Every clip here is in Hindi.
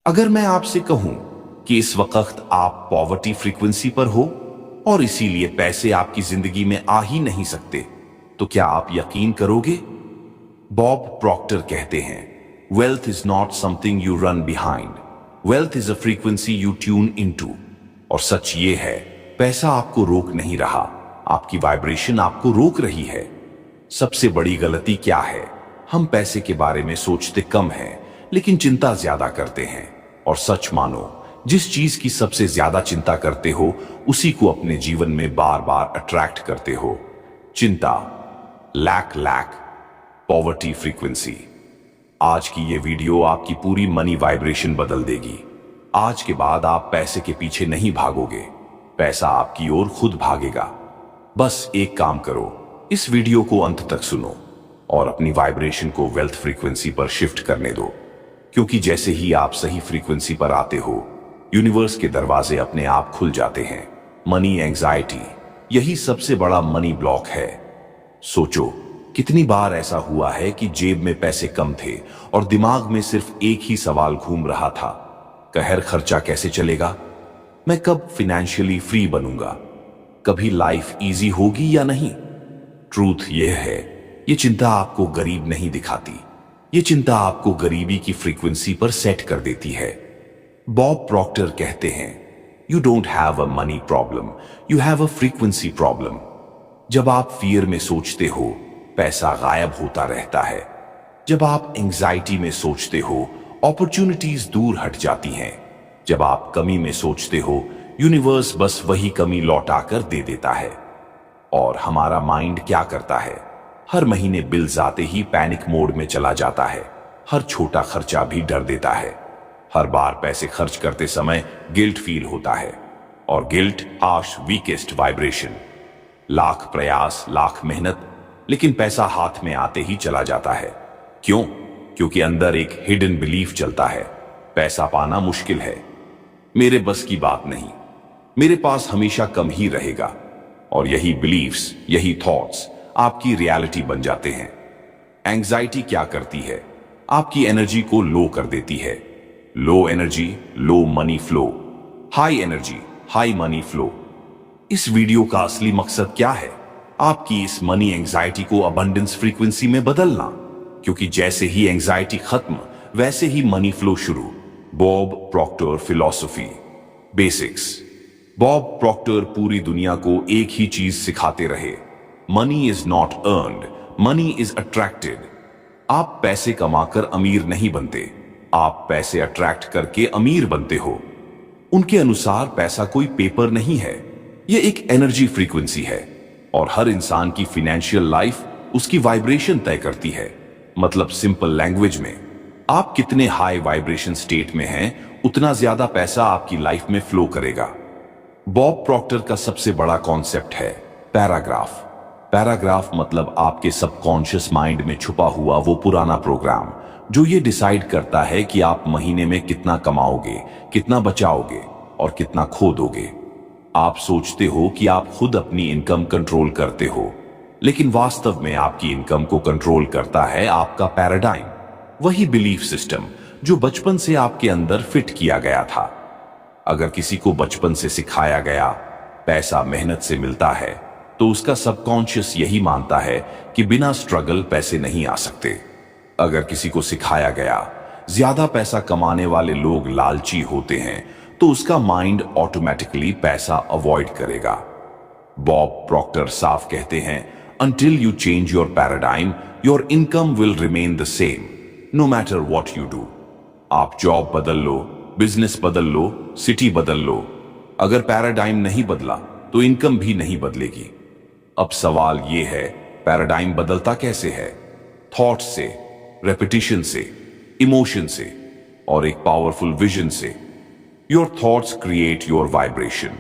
अगर मैं आपसे कहूं कि इस वक्त आप पॉवर्टी फ्रीक्वेंसी पर हो और इसीलिए पैसे आपकी जिंदगी में आ ही नहीं सकते, तो क्या आप यकीन करोगे? बॉब प्रॉक्टर कहते हैं, wealth is not something you run behind, wealth is a frequency you tune into. और सच ये है, पैसा आपको रोक नहीं रहा, आपकी वाइब्रेशन आपको रोक रही है। सबसे बड़ी गलती क्या है? हम पैसे के बारे में सोचते कम हैं, लेकिन चिंता ज्यादा करते हैं। और सच मानो, जिस चीज की सबसे ज्यादा चिंता करते हो उसी को अपने जीवन में बार बार अट्रैक्ट करते हो। चिंता, लैक, पॉवर्टी फ्रीक्वेंसी। आज की ये वीडियो आपकी पूरी मनी वाइब्रेशन बदल देगी। आज के बाद आप पैसे के पीछे नहीं भागोगे, पैसा आपकी ओर खुद भागेगा। बस एक काम करो, इस वीडियो को अंत तक सुनो और अपनी वाइब्रेशन को वेल्थ फ्रीक्वेंसी पर शिफ्ट करने दो, क्योंकि जैसे ही आप सही फ्रीक्वेंसी पर आते हो, यूनिवर्स के दरवाजे अपने आप खुल जाते हैं। मनी एंजाइटी, यही सबसे बड़ा मनी ब्लॉक है। सोचो, कितनी बार ऐसा हुआ है कि जेब में पैसे कम थे और दिमाग में सिर्फ एक ही सवाल घूम रहा था, कहर खर्चा कैसे चलेगा? मैं कब फाइनेंशियली फ्री बनूंगा? कभी लाइफ इजी होगी या नहीं? ट्रूथ यह है, ये चिंता आपको गरीब नहीं दिखाती, ये चिंता आपको गरीबी की फ्रीक्वेंसी पर सेट कर देती है। बॉब प्रॉक्टर कहते हैं, you don't have a money problem, you have a frequency problem. जब आप फियर में सोचते हो, पैसा गायब होता रहता है। जब आप एंजाइटी में सोचते हो, अपॉर्चुनिटीज दूर हट जाती हैं। जब आप कमी में सोचते हो, यूनिवर्स बस वही कमी लौटा कर दे देता है। और हमारा माइंड क्या करता है? हर महीने बिल्स आते ही पैनिक मोड में चला जाता है। हर छोटा खर्चा भी डर देता है। हर बार पैसे खर्च करते समय गिल्ट फील होता है, और गिल्ट आश वीकेस्ट वाइब्रेशन। लाख प्रयास, लाख मेहनत, लेकिन पैसा हाथ में आते ही चला जाता है। क्यों? क्योंकि अंदर एक हिडन बिलीफ चलता है, पैसा पाना मुश्किल है, मेरे बस की बात नहीं, मेरे पास हमेशा कम ही रहेगा। और यही बिलीफ्स, यही थॉट्स आपकी रियलिटी बन जाते हैं। एंजाइटी क्या करती है? आपकी एनर्जी को लो कर देती है। Low energy, low money flow. High energy, high money flow. इस वीडियो का असली मकसद क्या है? आपकी इस मनी एंजाइटी को अबंडेंस फ्रीक्वेंसी में बदलना, क्योंकि जैसे ही एंजाइटी खत्म, वैसे ही मनी फ्लो शुरू। Bob Proctor philosophy basics. Bob Proctor पूरी दुनिया को एक ही चीज सिखाते रहे, money is not earned, money is attracted. आप पैसे कमाकर अमीर नहीं बनते, आप पैसे अट्रैक्ट करके अमीर बनते हो। उनके अनुसार पैसा कोई पेपर नहीं है, यह एक एनर्जी फ्रीक्वेंसी है, और हर इंसान की फाइनेंशियल लाइफ उसकी वाइब्रेशन तय करती है। मतलब सिंपल लैंग्वेज में, आप कितने हाई वाइब्रेशन स्टेट में हैं, उतना ज्यादा पैसा आपकी लाइफ में फ्लो करेगा। बॉब प्रॉक्टर का सबसे बड़ा कॉन्सेप्ट है पैराग्राफ। पैराग्राफ मतलब आपके सबकॉन्शियस माइंड में छुपा हुआ वो पुराना प्रोग्राम जो ये डिसाइड करता है कि आप महीने में कितना कमाओगे, कितना बचाओगे और कितना खो दोगे। आप सोचते हो कि आप खुद अपनी इनकम कंट्रोल करते हो, लेकिन वास्तव में आपकी इनकम को कंट्रोल करता है आपका पैराडाइम, वही बिलीफ सिस्टम जो बचपन से आपके अंदर फिट किया गया था। अगर किसी को बचपन से सिखाया गया पैसा मेहनत से मिलता है, तो उसका सबकॉन्शियस यही मानता है कि बिना स्ट्रगल पैसे नहीं आ सकते। अगर किसी को सिखाया गया ज्यादा पैसा कमाने वाले लोग लालची होते हैं, तो उसका माइंड ऑटोमेटिकली पैसा अवॉइड करेगा। बॉब प्रॉक्टर साफ कहते हैं, until you change your paradigm, your income will remain the same, no matter what you do. आप जॉब बदल लो, बिजनेस बदल लो, सिटी बदल लो, अगर पैराडाइम नहीं बदला तो इनकम भी नहीं बदलेगी। अब सवाल यह है, पैराडाइम बदलता कैसे है? थॉट से, रेपिटिशन से, इमोशन से और एक पावरफुल विजन से। Your thoughts create your vibration,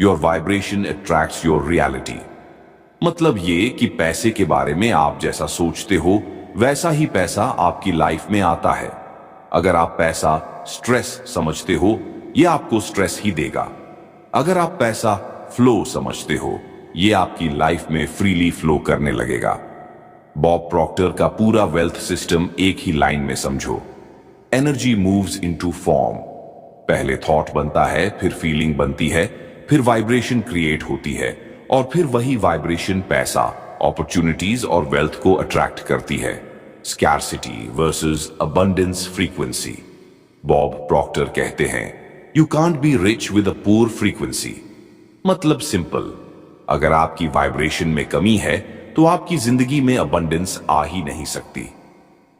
your vibration attracts your reality. मतलब ये कि पैसे के बारे में आप जैसा सोचते हो, वैसा ही पैसा आपकी लाइफ में आता है। अगर आप पैसा स्ट्रेस समझते हो, ये आपको स्ट्रेस ही देगा। अगर आप पैसा फ्लो समझते हो, ये आपकी लाइफ में फ्रीली फ्लो करने लगेगा। बॉब प्रॉक्टर का पूरा वेल्थ सिस्टम एक ही लाइन में समझो। Energy moves into form. पहले थॉट बनता है, फिर फीलिंग बनती है, फिर वाइब्रेशन क्रिएट होती है, और फिर वही वाइब्रेशन पैसा, अपॉर्चुनिटीज और वेल्थ को अट्रैक्ट करती है। Scarcity versus abundance frequency. Bob Proctor कहते हैं, you can't be rich with a poor frequency. मतलब सिंपल, अगर आपकी वाइब्रेशन में कमी है तो आपकी जिंदगी में अबंडेंस आ ही नहीं सकती।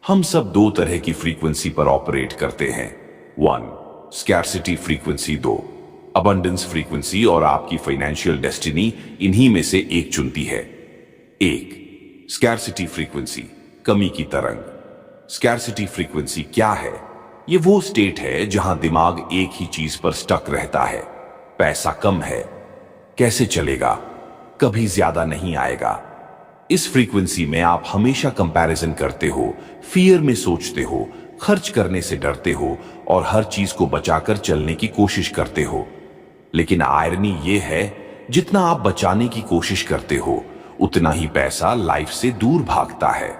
हम सब दो तरह की फ्रीक्वेंसी पर ऑपरेट करते हैं। 1 स्कैर्सिटी फ्रीक्वेंसी, 2 अबंडेंस फ्रीक्वेंसी, और आपकी फाइनेंशियल डेस्टिनी इन्हीं में से एक चुनती है। 1 स्कैर्सिटी फ्रीक्वेंसी, कमी की तरंग। स्कैर्सिटी फ्रीक्वेंसी क्या है? ये वो स्टेट है जहां दिमाग एक ही चीज पर स्टक रहता है। पैसा कम है, कैसे चलेगा, कभी ज्यादा नहीं आएगा। इस फ्रीक्वेंसी में आप हमेशा कंपैरिजन करते हो, फियर में सोचते हो, खर्च करने से डरते हो और हर चीज को बचाकर चलने की कोशिश करते हो। लेकिन आयरनी ये है, जितना आप बचाने की कोशिश करते हो उतना ही पैसा लाइफ से दूर भागता है।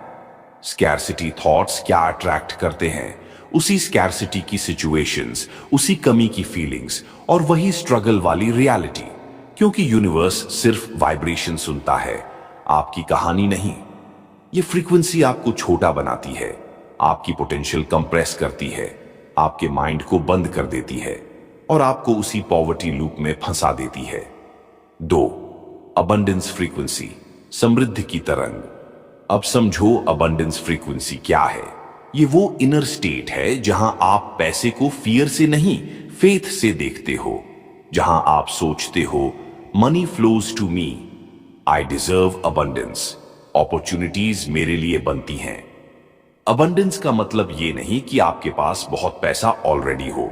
स्कैर्सिटी थॉट्स क्या अट्रैक्ट करते हैं? उसी स्कैर्सिटी की सिचुएशंस, उसी कमी की फीलिंग्स और वही स्ट्रगल वाली रियलिटी। क्योंकि यूनिवर्स सिर्फ वाइब्रेशन सुनता है, आपकी कहानी नहीं। ये फ्रीक्वेंसी आपको छोटा बनाती है, आपकी पोटेंशियल कंप्रेस करती है, आपके माइंड को बंद कर देती है और आपको उसी पॉवर्टी लूप में फंसा देती है। 2 अबंडेंस फ्रीक्वेंसी, समृद्धि की तरंग। अब समझो अबंडेंस फ्रीक्वेंसी क्या है। ये वो इनर स्टेट है जहां आप पैसे को फियर से नहीं, फेथ से देखते हो। जहां आप सोचते हो, money flows to me, I deserve abundance, opportunities मेरे लिए बनती हैं। अबंडेंस का मतलब ये नहीं कि आपके पास बहुत पैसा ऑलरेडी हो।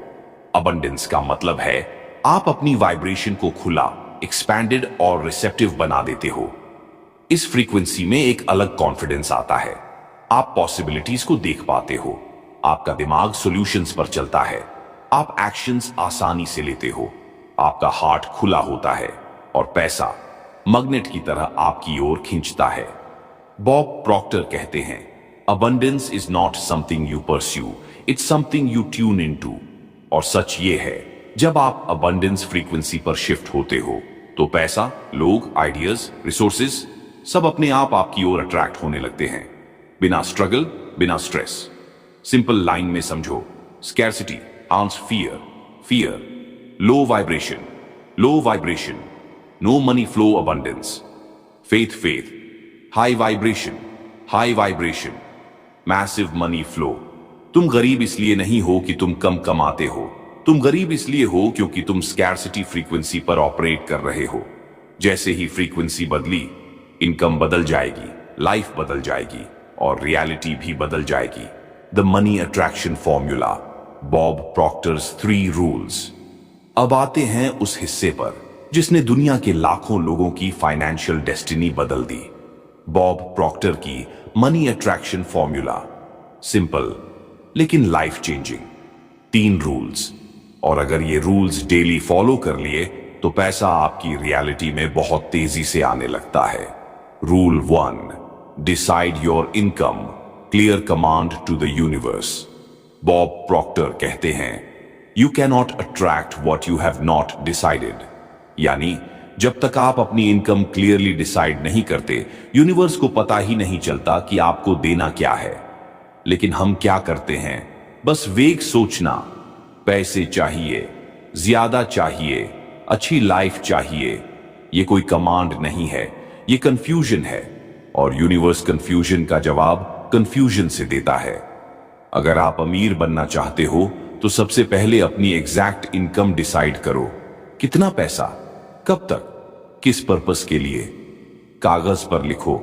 अबंडेंस का मतलब है आप अपनी वाइब्रेशन को खुला, एक्सपैंडेड और रिसेप्टिव बना देते हो। इस फ्रीक्वेंसी में एक अलग कॉन्फिडेंस आता है। आप पॉसिबिलिटीज को देख पाते हो, आपका दिमाग सॉल्यूशंस पर चलता है, आप एक्शंस आसानी से लेते हो, आपका हार्ट खुला होता है और पैसा मैग्नेट की तरह आपकी ओर खींचता है। बॉब प्रॉक्टर कहते हैं, abundance is not something you pursue, it's something you tune into. और सच ये है, जब आप अबंडेंस फ्रीक्वेंसी पर शिफ्ट होते हो तो पैसा, लोग, आइडियाज, रिसोर्सेज सब अपने आप आपकी ओर अट्रैक्ट होने लगते हैं, बिना स्ट्रगल, बिना स्ट्रेस। सिंपल लाइन में समझो, scarcity once fear, fear low vibration, low vibration no money flow abundance. Faith, faith high vibration, high vibration massive money flow. तुम गरीब इसलिए नहीं हो कि तुम कम कमाते हो, तुम गरीब इसलिए हो क्योंकि तुम स्कैर्सिटी फ्रीक्वेंसी पर ऑपरेट कर रहे हो। जैसे ही फ्रीक्वेंसी बदली, इनकम बदल जाएगी, लाइफ बदल जाएगी और रियलिटी भी बदल जाएगी। The money attraction formula, Bob Proctor's 3 rules. अब आते हैं उस हिस्से पर जिसने दुनिया के लाखों लोगों की फाइनेंशियल डेस्टिनी बदल दी। बॉब प्रॉक्टर की मनी अट्रैक्शन फॉर्मूला, सिंपल लेकिन लाइफ चेंजिंग। 3 रूल्स, और अगर ये रूल्स डेली फॉलो कर लिए तो पैसा आपकी रियलिटी में बहुत तेजी से आने लगता है। Rule 1, decide your income, clear command to the universe. Bob Proctor कहते हैं, you can not attract what you have not decided. यानी जब तक आप अपनी इनकम क्लियरली डिसाइड नहीं करते, यूनिवर्स को पता ही नहीं चलता कि आपको देना क्या है। लेकिन हम क्या करते हैं? बस वेग सोचना, पैसे चाहिए, ज्यादा चाहिए, अच्छी लाइफ चाहिए। ये कोई कमांड नहीं है, ये कंफ्यूजन है, और यूनिवर्स कंफ्यूजन का जवाब कंफ्यूजन से देता है। अगर आप अमीर बनना चाहते हो तो सबसे पहले अपनी एग्जैक्ट इनकम डिसाइड करो। कितना पैसा, कब तक, किस पर्पस के लिए। कागज पर लिखो,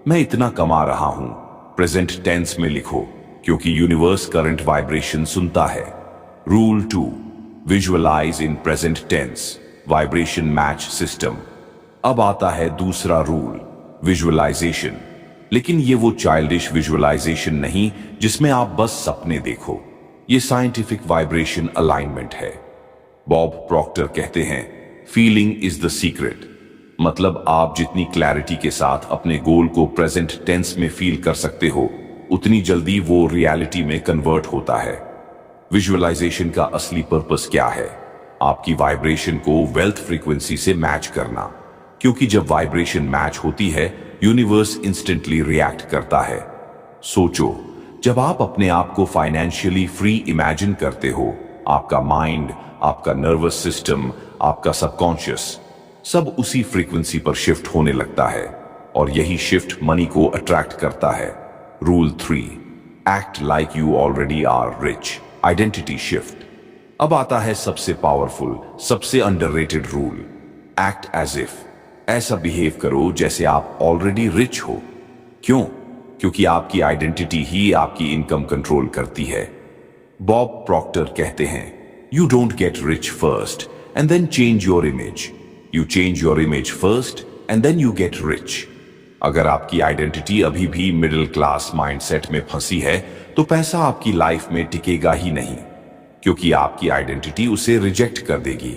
मैं इतना कमा रहा हूं। प्रेजेंट टेंस में लिखो, क्योंकि यूनिवर्स करंट वाइब्रेशन सुनता है। Rule 2, visualise in present tense, vibration match system. अब आता है दूसरा रूल, विजुअलाइजेशन। लेकिन ये वो चाइल्डिश विजुअलाइजेशन नहीं जिसमें आप बस सपने देखो, ये साइंटिफिक वाइब्रेशन अलाइनमेंट है। बॉब प्रॉक्टर कहते हैं, फीलिंग इज द सीक्रेट। मतलब आप जितनी क्लैरिटी के साथ अपने गोल को प्रेजेंट टेंस में फील कर सकते हो, उतनी जल्दी वो रियलिटी में कन्वर्ट होता है। विजुअलाइजेशन का असली पर्पस क्या है? आपकी वाइब्रेशन को वेल्थ फ्रीक्वेंसी से मैच करना, क्योंकि जब वाइब्रेशन मैच होती है यूनिवर्स इंस्टेंटली रिएक्ट करता है। सोचो, जब आप अपने आप को फाइनेंशियली फ्री इमेजिन करते हो, आपका माइंड, आपका नर्वस सिस्टम, आपका सबकॉन्शियस सब उसी फ्रीक्वेंसी पर शिफ्ट होने लगता है और यही शिफ्ट मनी को अट्रैक्ट करता है। Rule 3, act like you already are rich. Identity shift. अब आता है सबसे पावरफुल, सबसे underrated rule, act as if. ऐसा बिहेव करो जैसे आप ऑलरेडी रिच हो। क्यों? क्योंकि आपकी आइडेंटिटी ही आपकी इनकम कंट्रोल करती है। बॉब प्रॉक्टर कहते हैं, you don't get rich first and then change your image, you change your image first and then you get rich. अगर आपकी आइडेंटिटी अभी भी मिडिल क्लास माइंडसेट में फंसी है तो पैसा आपकी लाइफ में टिकेगा ही नहीं, क्योंकि आपकी आइडेंटिटी उसे रिजेक्ट कर देगी।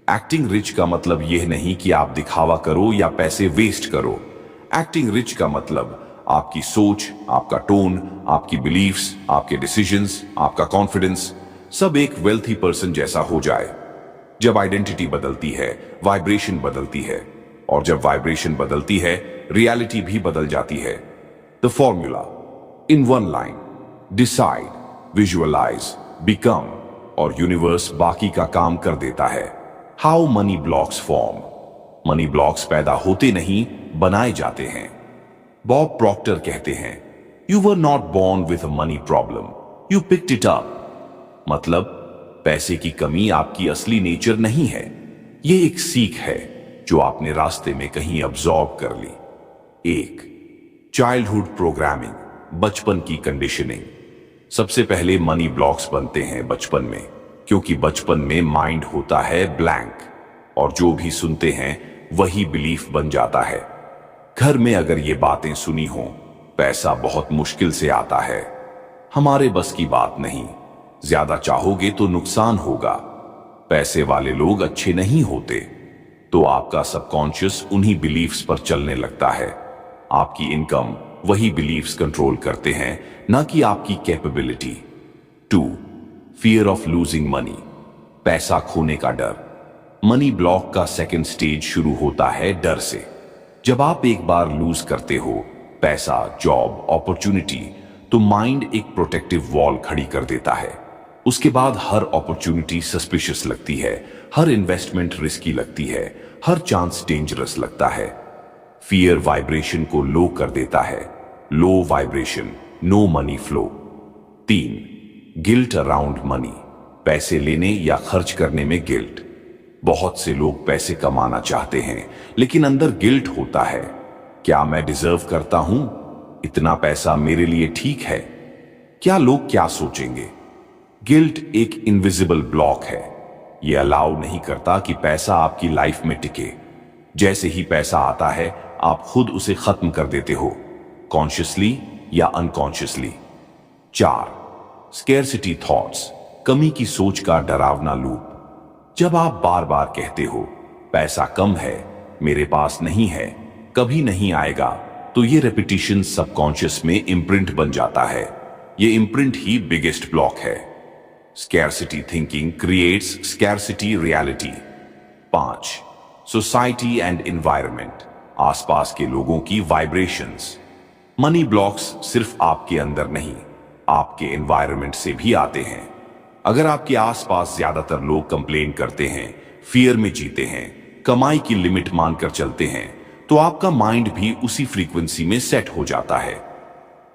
एक्टिंग रिच का मतलब यह नहीं कि आप दिखावा करो या पैसे वेस्ट करो। एक्टिंग रिच का मतलब आपकी सोच, आपका टोन, आपकी बिलीफ्स, आपके डिसीजंस, आपका कॉन्फिडेंस सब एक वेल्थी पर्सन जैसा हो जाए। जब आइडेंटिटी बदलती है, वाइब्रेशन बदलती है, और जब वाइब्रेशन बदलती है, रियलिटी भी बदल जाती है। The formula in one line, decide, visualise, become, और यूनिवर्स बाकी का काम कर देता है। How money blocks form. Money blocks पैदा होते नहीं, बनाए जाते हैं। बॉब प्रॉक्टर कहते हैं, you were not born with a money problem, you picked it up. मतलब पैसे की कमी आपकी असली नेचर नहीं है, ये एक सीख है जो आपने रास्ते में कहीं अब्सॉर्ब कर ली। 1, चाइल्डहुड प्रोग्रामिंग, बचपन की कंडीशनिंग। सबसे पहले मनी ब्लॉक्स बनते हैं बचपन में, क्योंकि बचपन में माइंड होता है ब्लैंक और जो भी सुनते हैं वही बिलीफ बन जाता है। घर में अगर ये बातें सुनी हो, पैसा बहुत मुश्किल से आता है, हमारे बस की बात नहीं, ज्यादा चाहोगे तो नुकसान होगा, पैसे वाले लोग अच्छे नहीं होते, तो आपका सबकॉन्शियस उन्हीं बिलीफ्स पर चलने लगता है। आपकी इनकम वही बिलीफ्स कंट्रोल करते हैं, ना कि आपकी capability. 2, fear of losing money, पैसा खोने का डर। मनी ब्लॉक का सेकंड स्टेज शुरू होता है डर से। जब आप एक बार लूज करते हो पैसा, जॉब, अपॉर्चुनिटी, तो माइंड एक प्रोटेक्टिव वॉल खड़ी कर देता है। उसके बाद हर अपॉर्चुनिटी सस्पिशियस लगती है, हर इन्वेस्टमेंट रिस्की लगती है, हर चांस डेंजरस लगता है। फियर वाइब्रेशन को लो कर देता है। Low vibration, no money flow. 3, guilt around money, पैसे लेने या खर्च करने में गिल्ट। बहुत से लोग पैसे कमाना चाहते हैं लेकिन अंदर गिल्ट होता है। क्या मैं डिजर्व करता हूं? इतना पैसा मेरे लिए ठीक है? क्या लोग क्या सोचेंगे? गिल्ट एक इनविजिबल ब्लॉक है। यह अलाउ नहीं करता कि पैसा आपकी लाइफ में टिके। जैसे ही पैसा आता है आप खुद उसे खत्म कर देते हो, कॉन्शियसली या अनकॉन्शियसली। 4, स्केर्सिटी थॉट्स, कमी की सोच का डरावना लूप। जब आप बार बार कहते हो पैसा कम है, मेरे पास नहीं है, कभी नहीं आएगा, तो ये रेपिटेशन सबकॉन्शियस में इम्प्रिंट बन जाता है। ये इम्प्रिंट ही बिगेस्ट ब्लॉक है। Scarcity thinking creates scarcity reality. 5, society and environment, आसपास के लोगों की वाइब्रेशंस। मनी ब्लॉक्स सिर्फ आपके अंदर नहीं, आपके एनवायरनमेंट से भी आते हैं। अगर आपके आसपास ज्यादातर लोग कंप्लेन करते हैं, फियर में जीते हैं, कमाई की लिमिट मानकर चलते हैं, तो आपका माइंड भी उसी फ्रीक्वेंसी में सेट हो जाता है।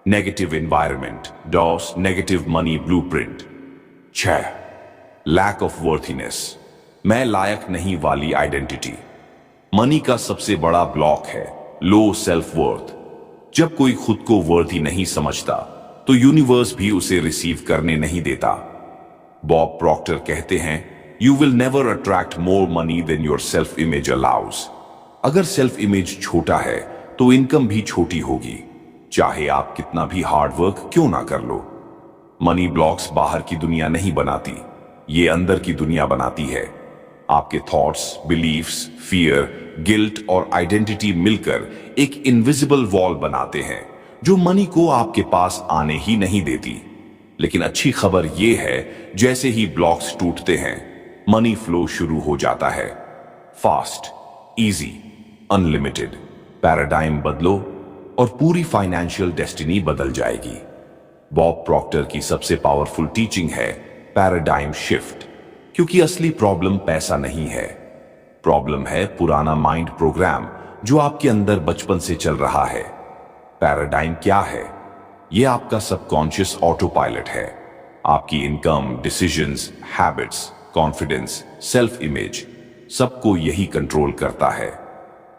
Negative environment does negative money blueprint. 6, lack of worthiness, मैं लायक नहीं वाली आइडेंटिटी। मनी का सबसे बड़ा ब्लॉक है लो सेल्फ वर्थ। जब कोई खुद को वर्थी नहीं समझता तो यूनिवर्स भी उसे रिसीव करने नहीं देता। बॉब प्रॉक्टर कहते हैं, you will never attract more money than your self image allows. अगर सेल्फ इमेज छोटा है तो इनकम भी छोटी होगी, चाहे आप कितना भी हार्ड वर्क क्यों ना कर लो। मनी ब्लॉक्स बाहर की दुनिया नहीं बनाती, ये अंदर की दुनिया बनाती है। आपके थॉट्स, बिलीफ्स, फियर, गिल्ट और आइडेंटिटी मिलकर एक इनविजिबल वॉल बनाते हैं जो मनी को आपके पास आने ही नहीं देती। लेकिन अच्छी खबर यह है, जैसे ही ब्लॉक्स टूटते हैं मनी फ्लो शुरू हो जाता है। Fast, easy, unlimited. पैराडाइम बदलो और पूरी फाइनेंशियल डेस्टिनी बदल जाएगी। बॉब प्रॉक्टर की सबसे पावरफुल टीचिंग है पैराडाइम शिफ्ट, क्योंकि असली प्रॉब्लम पैसा नहीं है, प्रॉब्लम है पुराना माइंड प्रोग्राम जो आपके अंदर बचपन से चल रहा है। पैराडाइम क्या है? यह आपका सबकॉन्शियस ऑटो पायलट है। आपकी income, decisions, habits, confidence, self image, सबको यही कंट्रोल करता है।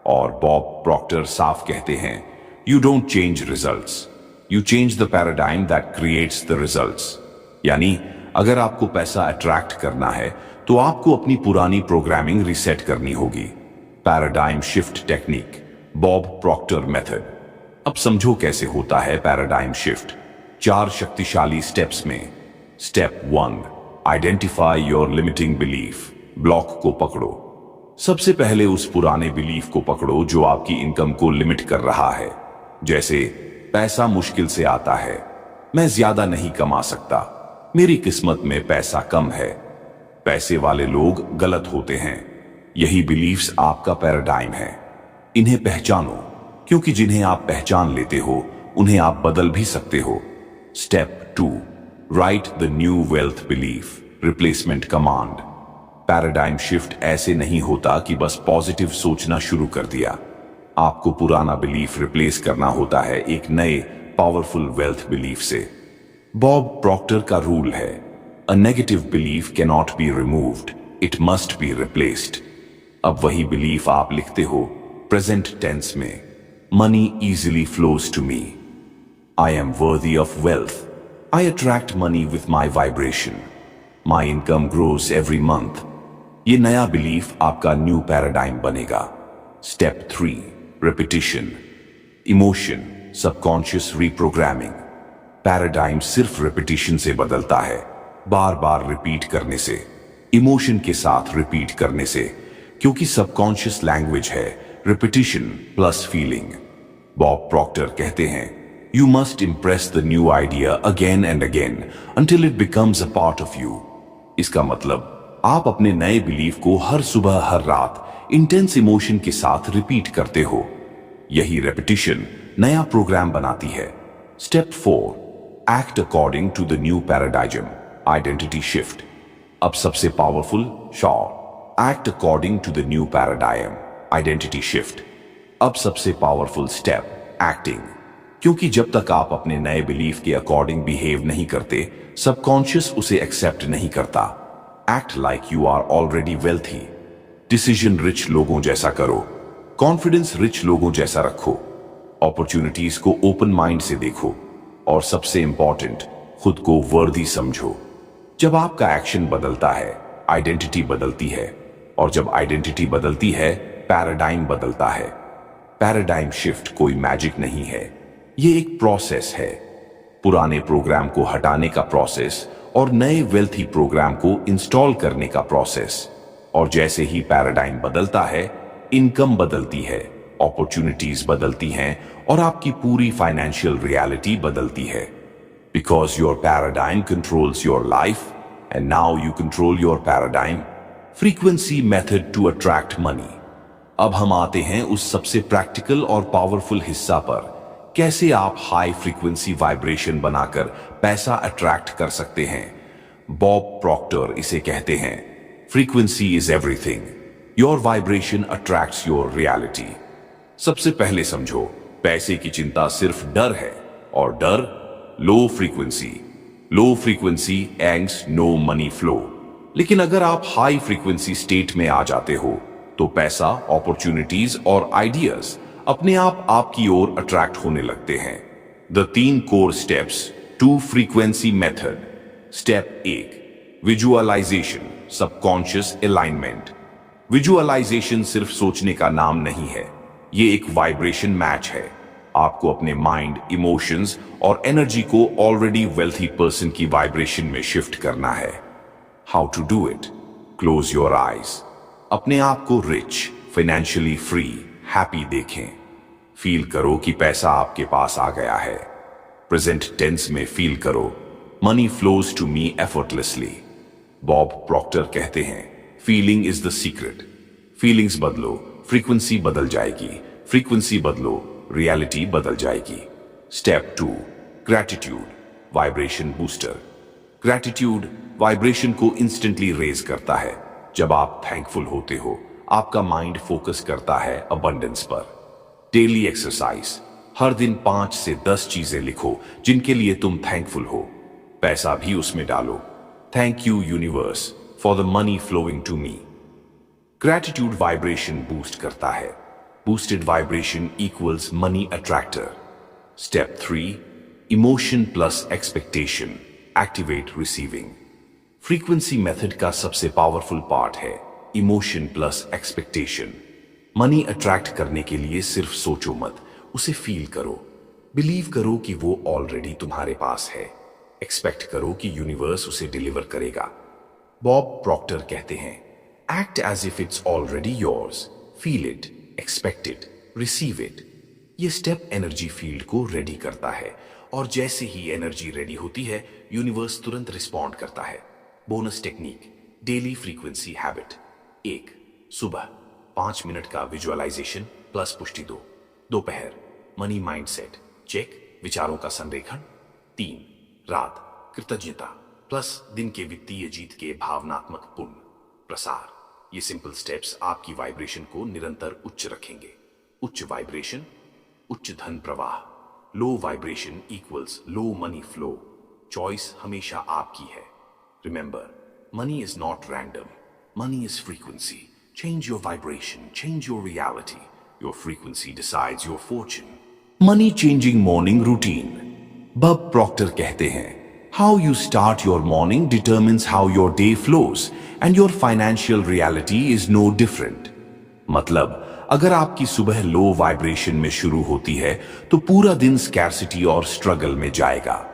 और बॉब प्रॉक्टर साफ कहते हैं, you don't change results, you change the paradigm that creates the results. यानी अगर आपको पैसा अट्रैक्ट करना है तो आपको अपनी पुरानी प्रोग्रामिंग रीसेट करनी होगी। Paradigm shift technique, Bob Procter method. अब समझो कैसे होता है पैराडाइम शिफ्ट 4 शक्तिशाली स्टेप्स में। Step 1, identify your limiting belief. Block को पकड़ो। सबसे पहले उस पुराने बिलीफ को पकड़ो जो आपकी इनकम को लिमिट कर रहा है। जैसे पैसा मुश्किल से आता है, मैं ज्यादा नहीं कमा सकता, मेरी किस्मत में पैसा कम है, पैसे वाले लोग गलत होते हैं। यही बिलीफ्स आपका पैराडाइम है। इन्हें पहचानो, क्योंकि जिन्हें आप पहचान लेते हो उन्हें आप बदल भी सकते हो। Step 2, right the new wealth belief, replacement command. Paradigm shift ऐसे नहीं होता कि बस पॉजिटिव सोचना शुरू कर दिया। आपको पुराना बिलीफ रिप्लेस करना होता है एक नए पावरफुल वेल्थ बिलीफ से। बॉब प्रॉक्टर का रूल है, a negative belief can not be removed, it must be replaced. अब वही बिलीफ आप लिखते हो प्रेजेंट टेंस में, money easily flows to me, I am worthy of wealth, I attract money with my vibration, my income grows every month. ये नया बिलीफ आपका न्यू पैराडाइम बनेगा। Step 3, repetition, emotion, subconscious reprogramming. Paradigm सिर्फ रिपीटिशन से बदलता है, बार बार रिपीट करने से, इमोशन के साथ रिपीट करने से, क्योंकि सबकॉन्शियस लैंग्वेज है repetition plus feeling. Bob Proctor कहते हैं, you must Impress the new idea again and again until it becomes a part of you. इसका मतलब आप अपने नए बिलीफ को हर सुबह हर रात इंटेंस इमोशन के साथ रिपीट करते हो। यही रेपिटेशन नया प्रोग्राम बनाती है। Step 4, act according to the new paradigm, identity shift. अब सबसे powerful short, act according to the new paradigm, identity shift. अब सबसे पावरफुल स्टेप, एक्टिंग, क्योंकि जब तक आप अपने नए बिलीफ के अकॉर्डिंग बिहेव नहीं करते, सबकॉन्शियस उसे एक्सेप्ट नहीं करता। Act like you are already wealthy, decision rich लोगों जैसा करो, कॉन्फिडेंस रिच लोगों जैसा रखो, अपॉर्चुनिटीज को ओपन माइंड से देखो, और सबसे इंपॉर्टेंट, खुद को वर्दी समझो। जब आपका एक्शन बदलता है, आइडेंटिटी बदलती है, और जब आइडेंटिटी बदलती है, पैराडाइम बदलता है। पैराडाइम शिफ्ट कोई मैजिक नहीं है, ये एक प्रोसेस है, पुराने प्रोग्राम को हटाने का प्रोसेस और नए वेल्थी प्रोग्राम को इंस्टॉल करने का प्रोसेस। और जैसे ही पैराडाइम बदलता है, इनकम बदलती है, अपॉर्चुनिटीज बदलती हैं, और आपकी पूरी फाइनेंशियल रियलिटी बदलती है। Because your paradigm controls your life and now you control your paradigm. Frequency method to attract money. अब हम आते हैं उस सबसे प्रैक्टिकल और पावरफुल हिस्सा पर, कैसे आप हाई फ्रीक्वेंसी वाइब्रेशन बनाकर पैसा अट्रैक्ट कर सकते हैं। बॉब प्रॉक्टर इसे कहते हैं, frequency is everything, your vibration attracts your reality. सबसे पहले समझो, पैसे की चिंता सिर्फ डर है, और डर low frequency. Low frequency एंग्स no money flow. लेकिन अगर आप हाई फ्रीक्वेंसी स्टेट में आ जाते हो तो पैसा, अपॉर्चुनिटीज और आइडियाज अपने आप आपकी ओर अट्रैक्ट होने लगते हैं। The 3 core steps to frequency method. Step 1, visualization, subconscious alignment. Visualization सिर्फ सोचने का नाम नहीं है, ये एक वाइब्रेशन मैच है। आपको अपने माइंड, इमोशंस और एनर्जी को ऑलरेडी वेल्थी पर्सन की वाइब्रेशन में शिफ्ट करना है। How to do it? Close your eyes. अपने आप को रिच, फाइनेंशियली फ्री, हैप्पी देखें। फील करो कि पैसा आपके पास आ गया है। प्रेजेंट टेंस में फील करो, money flows to me effortlessly. Bob Proctor कहते हैं, feeling is the secret. Feelings बदलो, फ्रीक्वेंसी बदल जाएगी। फ्रीक्वेंसी बदलो, रियलिटी बदल जाएगी। Step 2, gratitude vibration booster. Gratitude vibration को इंस्टेंटली रेज करता है। जब आप थैंकफुल होते हो, आपका माइंड फोकस करता है अबंडेंस पर। डेली एक्सरसाइज, हर दिन 5 से 10 चीजें लिखो जिनके लिए तुम थैंकफुल हो। पैसा भी उसमें डालो। Thank you universe for the money flowing to me. Gratitude vibration boost करता है। Boosted vibration equals money attractor. Step 3, emotion plus expectation activate receiving. Frequency method का सबसे पावरफुल पार्ट है emotion plus expectation. Money attract करने के लिए सिर्फ सोचो मत, उसे फील करो। बिलीव करो कि वो ऑलरेडी तुम्हारे पास है। एक्सपेक्ट करो कि यूनिवर्स उसे डिलीवर करेगा। बॉब प्रॉक्टर कहते हैं, act as if it's already yours. Feel it, expect it, receive it. ये स्टेप एनर्जी फील्ड को रेडी करता है, और जैसे ही एनर्जी रेडी होती है, यूनिवर्स तुरंत रिस्पॉन्ड करता है। Bonus technique, daily frequency habit. 1, सुबह 5 मिनट का विजुअलाइजेशन प्लस पुष्टि दो। दोपहर मनी माइंडसेट चेक, विचारों का संरेखन। 3, रात कृतज्ञता प्लस दिन के वित्तीय जीत के भावनात्मक पुण्य प्रसार। ये सिंपल स्टेप्स आपकी वाइब्रेशन को निरंतर उच्च रखेंगे। उच्च वाइब्रेशन, उच्च धन प्रवाह। Low vibration equals low money flow. Choice हमेशा आपकी है। Remember, money is not random, money is frequency. Change your vibration, change your reality. Your frequency decides your fortune. Money changing morning routine. Bob Proctor कहते हैं, how you start your morning determines how your day flows, and your financial reality is no different. मतलब, अगर आपकी सुबह लो वाइब्रेशन में शुरू होती है तो पूरा दिन स्कैर्सिटी और स्ट्रगल में जाएगा।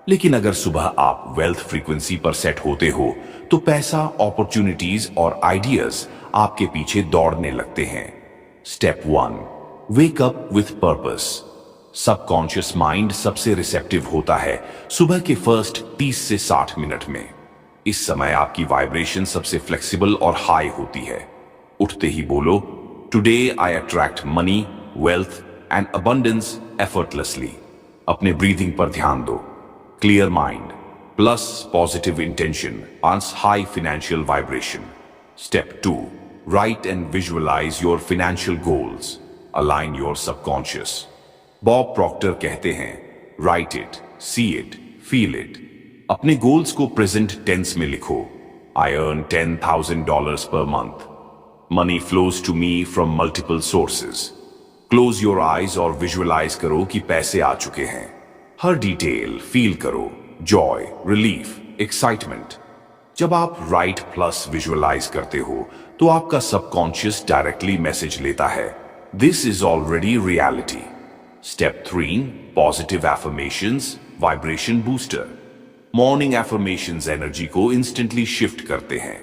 लेकिन अगर सुबह आप वेल्थ फ्रीक्वेंसी पर सेट होते हो तो पैसा, अपॉर्चुनिटीज और आइडियाज आपके पीछे दौड़ने लगते हैं। Step 1, wake up with purpose. Subconscious mind सबसे रिसेप्टिव होता है सुबह के फर्स्ट 30 से 60 मिनट में। इस समय आपकी वाइब्रेशन सबसे फ्लेक्सिबल और हाई होती है। उठते ही बोलो, today I attract money, wealth and abundance effortlessly. अपने ब्रीदिंग पर ध्यान दो। Clear mind plus positive intention earns high financial vibration. Step 2, write and visualize your financial goals. Align your subconscious. Bob Proctor कहते हैं, write it, see it, feel it. अपने गोल्स को प्रेजेंट टेंस में लिखो। I earn $10,000 per month. Money flows to me from multiple sources. Close your eyes और विजुअलाइज करो कि पैसे आ चुके हैं। हर डिटेल फील करो, जॉय, रिलीफ, एक्साइटमेंट। जब आप राइट प्लस विजुअलाइज करते हो तो आपका सबकॉन्शियस डायरेक्टली मैसेज लेता है, this is already reality. Step 3, positive affirmations vibration booster. Morning affirmations energy को इंस्टेंटली शिफ्ट करते हैं।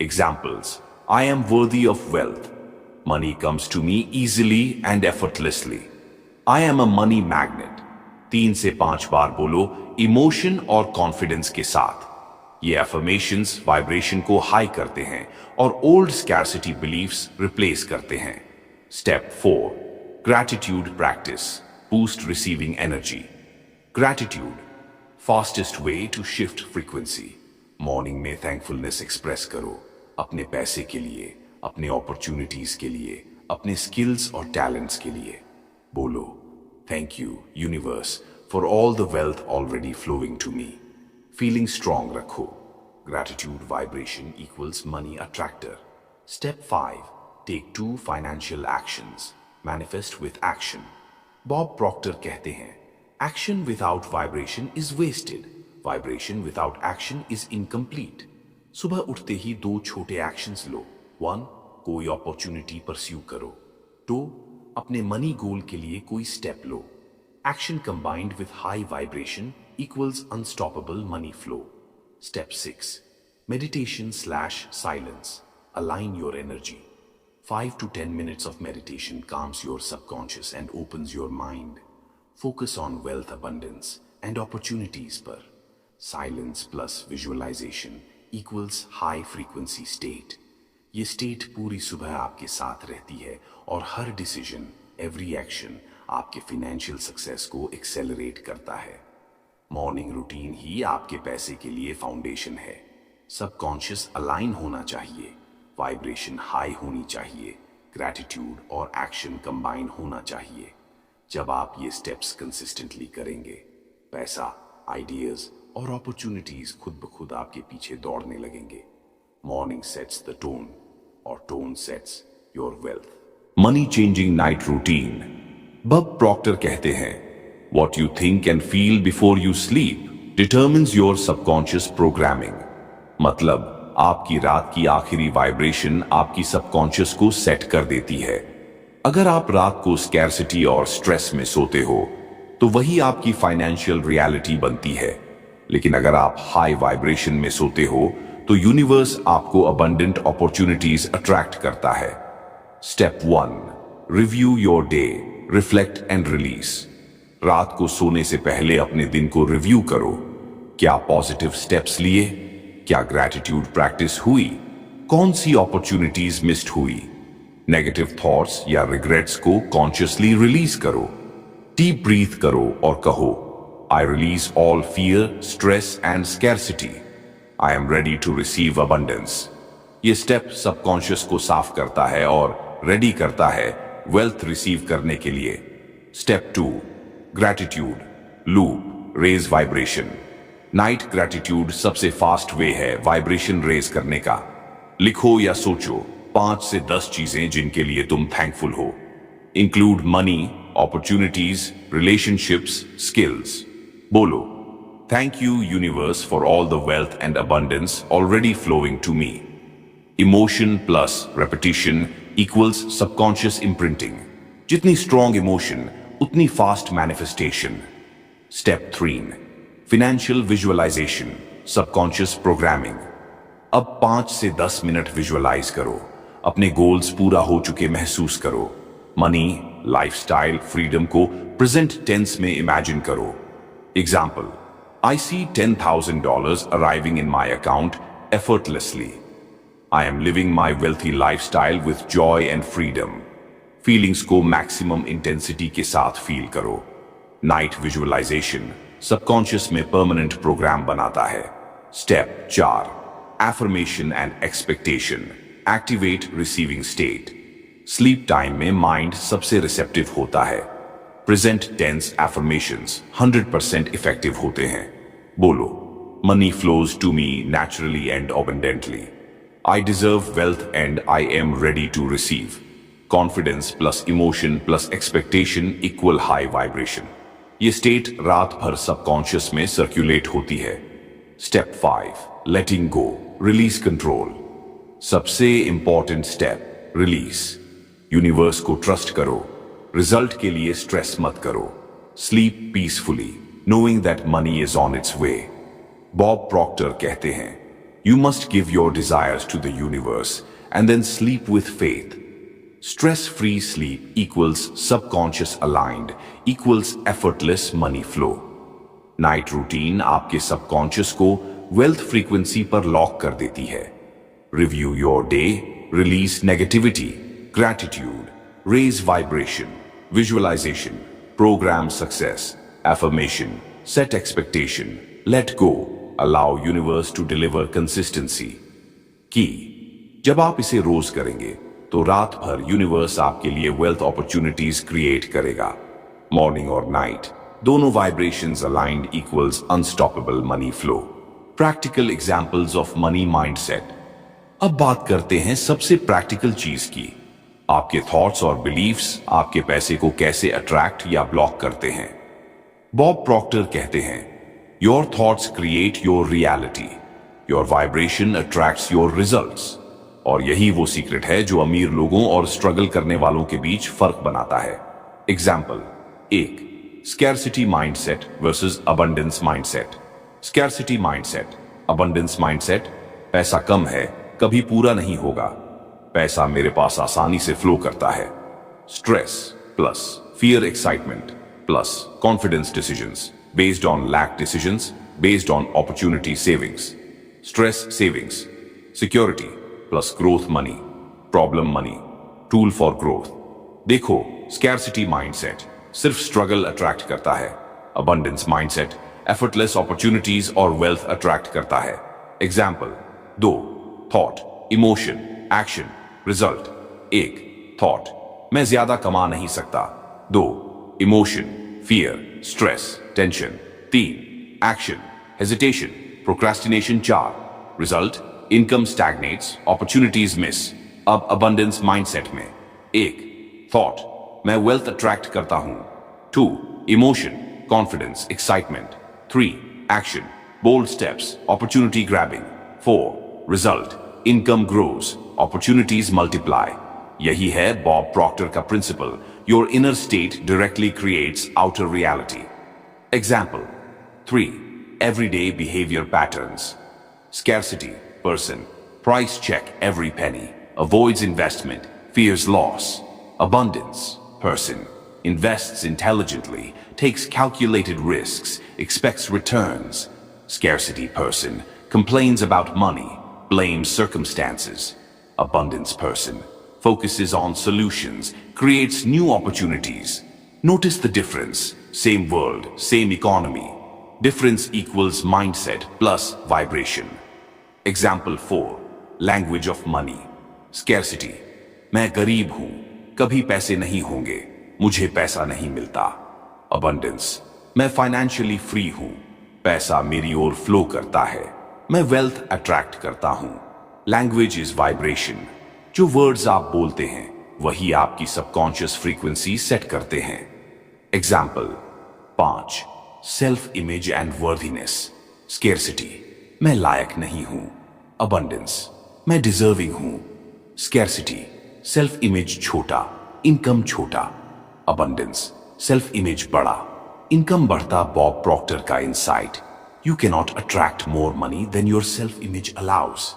Examples, I am worthy of wealth. Money comes to me easily and effortlessly. I am a money magnet. 3 से 5 बार बोलो इमोशन और कॉन्फिडेंस के साथ। ये एफर्मेशंस वाइब्रेशन को हाई करते हैं और ओल्ड स्कैर्सिटी बिलीफ्स रिप्लेस करते हैं। Step 4, gratitude practice boost receiving energy. Gratitude fastest way to shift frequency. Morning में थैंकफुलनेस एक्सप्रेस करो, अपने पैसे के लिए, अपने अपॉर्चुनिटीज के लिए, अपने स्किल्स और टैलेंट्स के लिए। बोलो, thank you universe for all the wealth already flowing to me. Feeling strong रखो। Gratitude vibration equals money attractor. Step 5, take 2 financial actions manifest with action. Bob Proctor कहते हैं, Action without vibration is wasted. Vibration without action is incomplete. सुबह उठते ही 2 छोटे एक्शंस लो। 1, कोई अपॉर्चुनिटी परस्यू करो। 2, अपने मनी गोल के लिए कोई step low. Action combined with high vibration equals unstoppable money flow. Step 6, meditation/silence. Align your energy. 5 to 10 minutes of meditation calms your subconscious and opens your mind. Focus on wealth abundance and opportunities पर। Silence plus visualization equals high frequency state. ये स्टेट पूरी सुबह आपके साथ रहती है और हर डिसीजन, एवरी एक्शन आपके फाइनेंशियल सक्सेस को एक्सेलरेट करता है। मॉर्निंग रूटीन ही आपके पैसे के लिए फाउंडेशन है। सबकॉन्शियस अलाइन होना चाहिए, वाइब्रेशन हाई होनी चाहिए, ग्रैटिट्यूड और एक्शन कंबाइन होना चाहिए। जब आप ये स्टेप्स कंसिस्टेंटली करेंगे, पैसा, आइडियाज और अपॉर्चुनिटीज खुद ब खुद आपके पीछे दौड़ने लगेंगे। मॉर्निंग सेट्स द टोन और tone sets your wealth. Money changing night routine. बब प्रॉक्टर कहते हैं, what you think and feel before you sleep determines your subconscious programming. मतलब आपकी रात की आखिरी वाइब्रेशन आपकी सबकॉन्शियस को सेट कर देती है। अगर आप रात को स्कैर्सिटी और स्ट्रेस में सोते हो तो वही आपकी फाइनेंशियल रियलिटी बनती है। लेकिन अगर आप हाई वाइब्रेशन में सोते हो तो यूनिवर्स आपको अबंडेंट अपॉर्चुनिटीज अट्रैक्ट करता है। Step 1, review your day, reflect and release. रात को सोने से पहले अपने दिन को रिव्यू करो। क्या पॉजिटिव स्टेप्स लिए? क्या ग्रैटिट्यूड प्रैक्टिस हुई? कौन सी अपॉर्चुनिटीज मिस्ड हुई? नेगेटिव थॉट्स या रिग्रेट्स को कॉन्शियसली रिलीज करो। डीप ब्रीथ करो और कहो, I release all fear, stress and scarcity. I am ready to receive abundance. ये स्टेप सबकॉन्शियस को साफ करता है और रेडी करता है वेल्थ रिसीव करने के लिए। Step 2, gratitude loop, raise vibration. Night gratitude सबसे फास्ट वे है वाइब्रेशन रेज करने का। लिखो या सोचो 5 से 10 चीजें जिनके लिए तुम थैंकफुल हो। Include money, opportunities, relationships, skills. बोलो, thank you universe for all the wealth and abundance already flowing to me. Emotion plus repetition equals subconscious imprinting. जितनी स्ट्रॉन्ग इमोशन उतनी fast manifestation. Step 3, financial visualisation, subconscious programming. अब 5 से 10 मिनट विजुअलाइज करो। अपने गोल्स पूरा हो चुके महसूस करो। मनी, लाइफस्टाइल, फ्रीडम को प्रेजेंट टेंस में इमेजिन करो। Example, I see $10,000 arriving in my account effortlessly. I am living my wealthy lifestyle with joy and freedom. Feelings को मैक्सिमम इंटेंसिटी के साथ फील करो। नाइट विजुअलाइजेशन सबकॉन्शियस में परमानेंट प्रोग्राम बनाता है। Step 4, affirmation and expectation, activate receiving state. Sleep time में माइंड सबसे रिसेप्टिव होता है। प्रेजेंट टेंस एफर्मेशंस 100% इफेक्टिव होते हैं। बोलो, money flows to me naturally and abundantly. I deserve wealth and I am ready to receive. Confidence plus emotion plus expectation equal high vibration. ये स्टेट रात भर सबकॉन्शियस में सर्कुलेट होती है। Step 5, letting go, release control. सबसे इंपॉर्टेंट स्टेप, रिलीज। यूनिवर्स को ट्रस्ट करो। रिजल्ट के लिए स्ट्रेस मत करो। Sleep peacefully knowing that money is on its way. Bob Proctor कहते हैं, you must give your desires to the universe and then sleep with faith. Stress-free sleep equals subconscious aligned equals effortless money flow. Night routine आपके subconscious को wealth frequency पर लॉक कर देती है। Review your day, release negativity, gratitude, raise vibration, visualization, program success, affirmation, set expectation, let go, allow universe to deliver consistency. की जब आप इसे रोज करेंगे तो रात भर यूनिवर्स आपके लिए वेल्थ अपॉर्चुनिटीज क्रिएट करेगा। मॉर्निंग और नाइट दोनों vibrations aligned equals unstoppable money flow. Practical examples of money mindset. अब बात करते हैं सबसे प्रैक्टिकल चीज की। आपके थॉट्स और बिलीफ्स आपके पैसे को कैसे अट्रैक्ट या ब्लॉक करते हैं। बॉब प्रॉक्टर कहते हैं, your thoughts create your reality, your vibration attracts your results. और यही वो सीक्रेट है जो अमीर लोगों और स्ट्रगल करने वालों के बीच फर्क बनाता है। Example 1, scarcity mindset versus abundance mindset. Scarcity mindset, abundance mindset, पैसा कम है, कभी पूरा नहीं होगा, पैसा मेरे पास आसानी से फ्लो करता है। Stress plus fear excitement plus confidence decisions based on lack decisions based on opportunity savings, stress savings, security plus growth money, problem money, tool for growth. देखो, scarcity mindset सिर्फ struggle attract करता है, abundance mindset effortless opportunities और wealth attract करता है. Example, 2 thought, emotion, action, result. 1 thought, मैं ज्यादा कमा नहीं सकता. 2 emotion, fear, stress, tension. 3 action, hesitation, procrastination. 4 result, income stagnates, opportunities miss. अब abundance mindset में 1 thought, मैं wealth attract करता हूं. 2 emotion, confidence, excitement. 3 action, bold steps, opportunity grabbing. 4 result, income grows, opportunities multiply. यही है बॉब प्रॉक्टर का principal. Your inner state directly creates outer reality. Example 3 everyday behavior patterns. Scarcity person, price check every penny, avoids investment, fears loss. Abundance person, invests intelligently, takes calculated risks, expects returns. Scarcity person, complains about money, blames circumstances. Abundance person, focuses on solutions, creates new opportunities. Notice the difference. Same world, same economy. Difference equals mindset plus vibration. Example 4 language of money. Scarcity, मैं गरीब हूं, कभी पैसे नहीं होंगे, मुझे पैसा नहीं मिलता. Abundance, मैं फाइनेंशियली फ्री हूं, पैसा मेरी ओर फ्लो करता है, मैं वेल्थ अट्रैक्ट करता हूं. Language is vibration. जो वर्ड्स आप बोलते हैं वही आपकी सबकॉन्शियस फ्रीक्वेंसी सेट करते हैं. Example 5 self image and worthiness. Scarcity, मैं लायक नहीं हूं. अबंडेंस, मैं डिजर्विंग हूं. स्केर्सिटी, सेल्फ इमेज छोटा, इनकम छोटा. अबंडेंस, सेल्फ इमेज बड़ा, इनकम बढ़ता. बॉब प्रॉक्टर का insight, you cannot attract more money than your self image allows.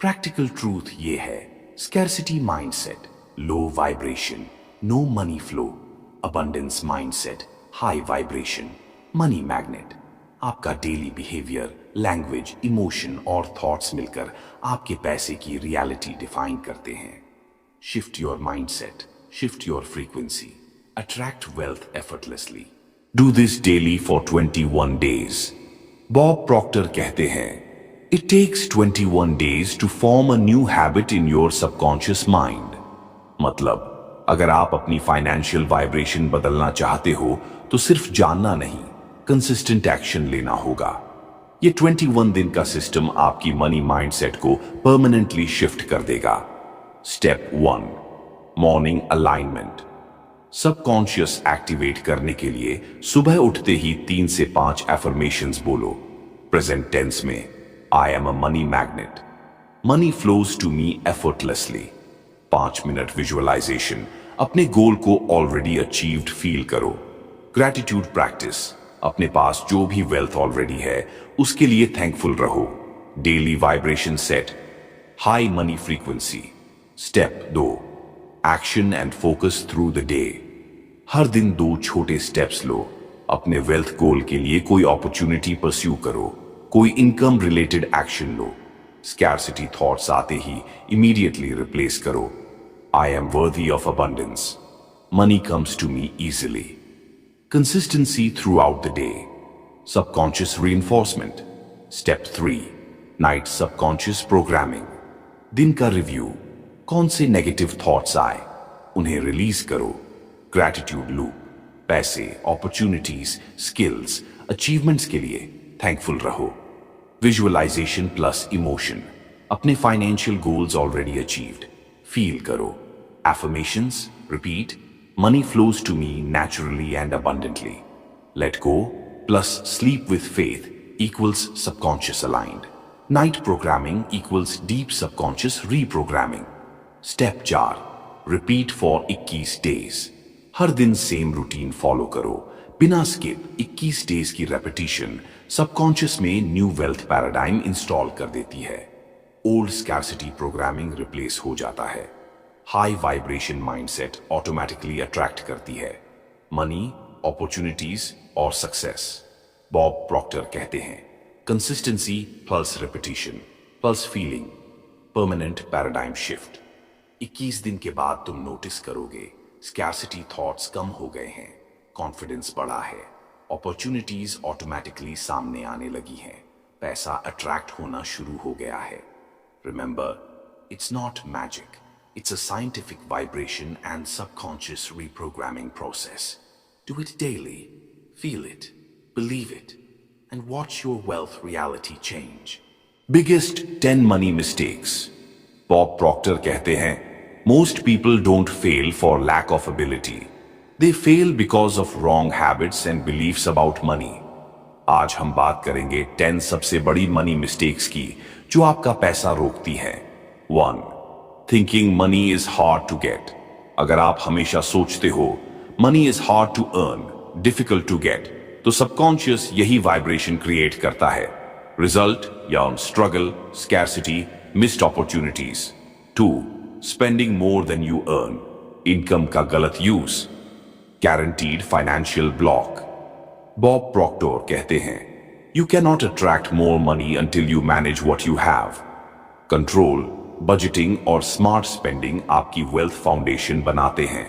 Practical truth ये है, scarcity mindset, low vibration, no money flow. Abundance mindset, high vibration, money magnet. आपका डेली बिहेवियर, लैंग्वेज, इमोशन और थॉट्स मिलकर आपके पैसे की रियलिटी डिफाइन करते हैं. Shift your mindset, shift your frequency, attract wealth effortlessly. Do this daily for 21 days. Bob Proctor कहते हैं, It takes 21 days to form a new habit in your subconscious mind. मतलब, अगर आप अपनी फाइनेंशियल वाइब्रेशन बदलना चाहते हो तो सिर्फ जानना नहीं, कंसिस्टेंट एक्शन लेना होगा. ये 21 दिन का सिस्टम आपकी मनी माइंडसेट को परमानेंटली शिफ्ट कर देगा. Step 1 morning alignment. Subconscious activate करने के लिए सुबह उठते ही 3 से 5 एफर्मेशंस बोलो. प्रेजेंट टेंस में, I am a money magnet. Money flows to me effortlessly. 5 minute visualization. अपने गोल को ऑलरेडी अचीव्ड फील करो. Gratitude practice. अपने पास जो भी वेल्थ ऑलरेडी है उसके लिए थैंकफुल रहो. Daily vibration set, high money frequency. Step 2 action and focus through the day. हर दिन 2 छोटे स्टेप्स लो. अपने वेल्थ गोल के लिए कोई अपॉर्चुनिटी परस्यू करो, कोई इनकम रिलेटेड एक्शन लो. स्कैर्सिटी थॉट्स आते ही इमीडिएटली रिप्लेस करो. I am worthy of abundance. Money comes to me easily. Consistency throughout the day. Subconscious reinforcement. Step 3 night subconscious programming. दिन का रिव्यू. कौन से नेगेटिव थॉट्स आए, उन्हें रिलीज करो. Gratitude loop. पैसे, अपॉर्चुनिटीज, स्किल्स, अचीवमेंट्स के लिए थैंकफुल रहो. Visualisation plus emotion. अपने financial goals already achieved feel करो. Affirmations repeat. Money flows to me naturally and abundantly. Let go plus sleep with faith equals subconscious aligned. Night programming equals deep subconscious reprogramming. Step 4 repeat for 21 days. हर दिन सेम रूटीन फॉलो करो बिना स्किप. 21 डेज की रेपिटेशन सबकॉन्शियस में न्यू वेल्थ पैराडाइम इंस्टॉल कर देती है. ओल्ड स्कैर्सिटी प्रोग्रामिंग रिप्लेस हो जाता है. High vibration mindset automatically attract करती है मनी, अपॉर्चुनिटीज और सक्सेस. बॉब प्रॉक्टर कहते हैं, consistency plus repetition plus feeling, permanent paradigm shift. 21 दिन के बाद तुम नोटिस करोगे स्कैर्सिटी थॉट्स कम हो गए हैं, कॉन्फिडेंस बढ़ा है, अपॉर्चुनिटीज ऑटोमेटिकली सामने आने लगी हैं, पैसा अट्रैक्ट होना शुरू हो गया है। Remember, it's not magic. It's a scientific vibration and subconscious reprogramming process. Do it daily, feel it, believe it, and watch your wealth reality change. Biggest 10 money mistakes. Bob Proctor कहते हैं, most people don't fail for lack of ability. They fail because of wrong habits and beliefs about money. आज हम बात करेंगे 10 सबसे बड़ी मनी मिस्टेक्स की जो आपका पैसा रोकती हैं। 1. Thinking money is hard to get. अगर आप हमेशा सोचते हो money is hard to earn, difficult to get, तो सबकॉन्शियस यही वाइब्रेशन क्रिएट करता है। रिजल्ट या struggle, scarcity, missed opportunities. 2. Spending more than you earn. Income का गलत use, guaranteed financial block. Bob Proctor कहते हैं, You cannot attract more money until you manage what you have. Control, budgeting और स्मार्ट स्पेंडिंग आपकी वेल्थ फाउंडेशन बनाते हैं।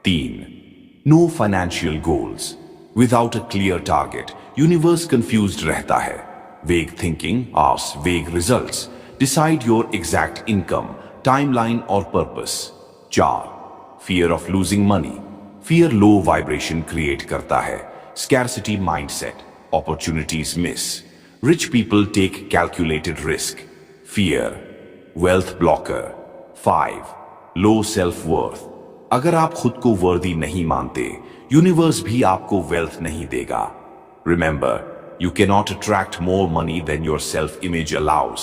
3. No financial goals. Without a clear target universe confused रहता है। Vague thinking asks vague results. Decide your exact income, timeline और purpose. 4. Fear of losing money. Fear low vibration create करता है। Scarcity mindset, opportunities miss. Rich people take calculated risk. Fear, wealth blocker. 5. Low self worth. अगर आप खुद को वर्दी नहीं मानते, यूनिवर्स भी आपको वेल्थ नहीं देगा। Remember, you can not attract more money than your self image allows.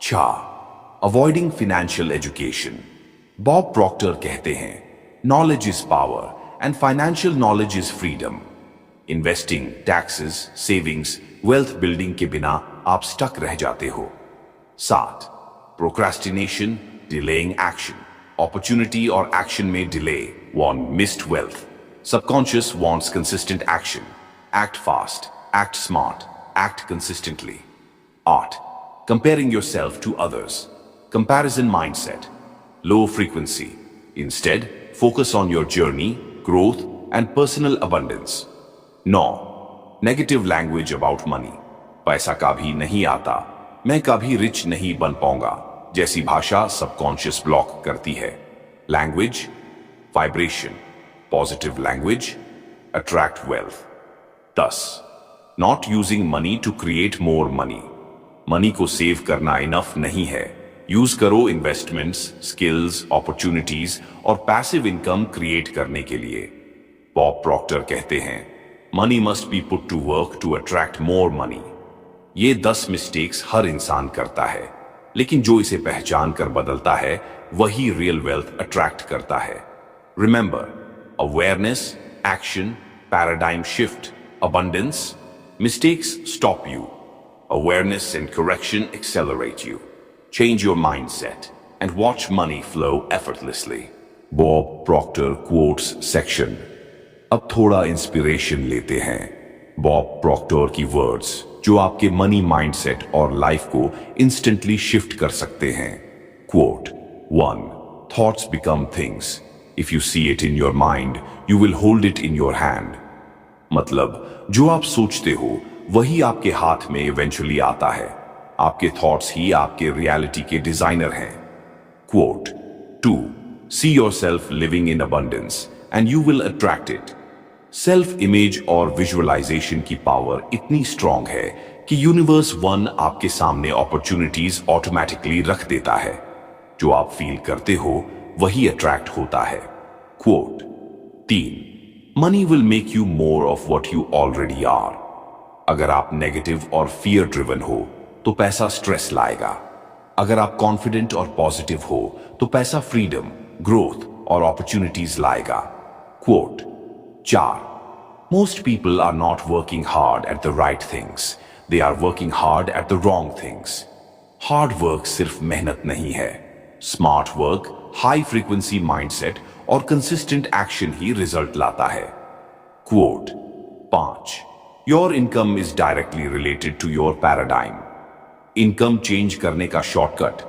6. Avoiding financial education. Bob Proctor कहते हैं, knowledge is power and financial knowledge is freedom. Investing, taxes, savings, wealth building के बिना आप स्टक रह जाते हो। 7. Procrastination, delaying action. अपॉर्चुनिटी और एक्शन में delay, one missed wealth. Subconscious wants consistent action. Act fast, act smart, act consistently. 8. Comparing yourself to others. Comparison mindset, low frequency. Instead focus on your journey, growth and personal abundance. 9. Negative language about money. पैसा कभी नहीं आता, मैं कभी रिच नहीं बन पाऊंगा जैसी भाषा सबकॉन्शियस ब्लॉक करती है। Language, vibration, positive language attract wealth. 10. Not using money to create more money. Money को सेव करना इनफ नहीं है, यूज करो इन्वेस्टमेंट्स, स्किल्स, अपॉर्चुनिटीज और पैसिव इनकम क्रिएट करने के लिए। बॉब प्रॉक्टर कहते हैं, money must be put to work to attract more money. ये 10 मिस्टेक्स हर इंसान करता है, लेकिन जो इसे पहचान कर बदलता है वही रियल वेल्थ अट्रैक्ट करता है। Remember, awareness, action, paradigm shift, abundance. Mistakes stop you. Awareness and correction accelerate you. Change your mindset and watch money flow effortlessly. Bob Proctor quotes section. अब थोड़ा इंस्पिरेशन लेते हैं बॉब प्रॉक्टर की वर्ड्स, जो आपके मनी माइंडसेट और लाइफ को इंस्टेंटली शिफ्ट कर सकते हैं। Quote 1. Thoughts become things. If you see it in your mind, you will hold it in your hand. मतलब जो आप सोचते हो वही आपके हाथ में इवेंचुअली आता है। आपके थॉट्स ही आपके रियलिटी के डिजाइनर हैं। Quote 2. See yourself living in abundance and you will attract it. Self image और विजुअलाइजेशन की पावर इतनी स्ट्रांग है कि यूनिवर्स 1 आपके सामने अपॉर्चुनिटीज ऑटोमेटिकली रख देता है। जो आप फील करते हो वही अट्रैक्ट होता है। Quote 3. Money will make you more of what you already are. अगर आप नेगेटिव और फियर ड्रिवन हो तो पैसा स्ट्रेस लाएगा। अगर आप कॉन्फिडेंट और पॉजिटिव हो तो पैसा फ्रीडम, ग्रोथ और अपॉर्चुनिटीज लाएगा। Quote 4. Most people are not working hard at the right things. They are working hard at the wrong things. Hard work सिर्फ मेहनत नहीं है। Smart work, high frequency mindset और consistent action ही रिजल्ट लाता है। Quote 5. Your income is directly related to your paradigm. Income change करने का शॉर्टकट,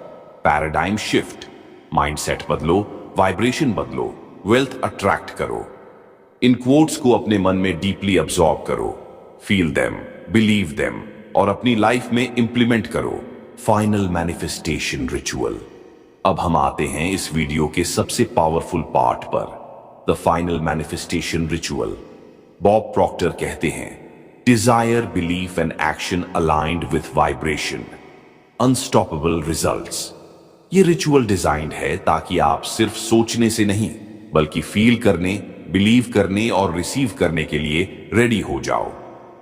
पैराडाइम शिफ्ट। माइंडसेट बदलो, वाइब्रेशन बदलो, वेल्थ अट्रैक्ट करो। इन कोट्स को अपने मन में डीपली अब्सॉर्ब करो, फील देम, बिलीव देम और अपनी लाइफ में इंप्लीमेंट करो। Final manifestation ritual. अब हम आते हैं इस वीडियो के सबसे पावरफुल पार्ट पर, the final manifestation ritual. Bob Proctor कहते हैं, desire, belief and action aligned with vibration, unstoppable results. ये रिचुअल डिजाइंड है ताकि आप सिर्फ सोचने से नहीं बल्कि फील करने, बिलीव करने और रिसीव करने के लिए रेडी हो जाओ।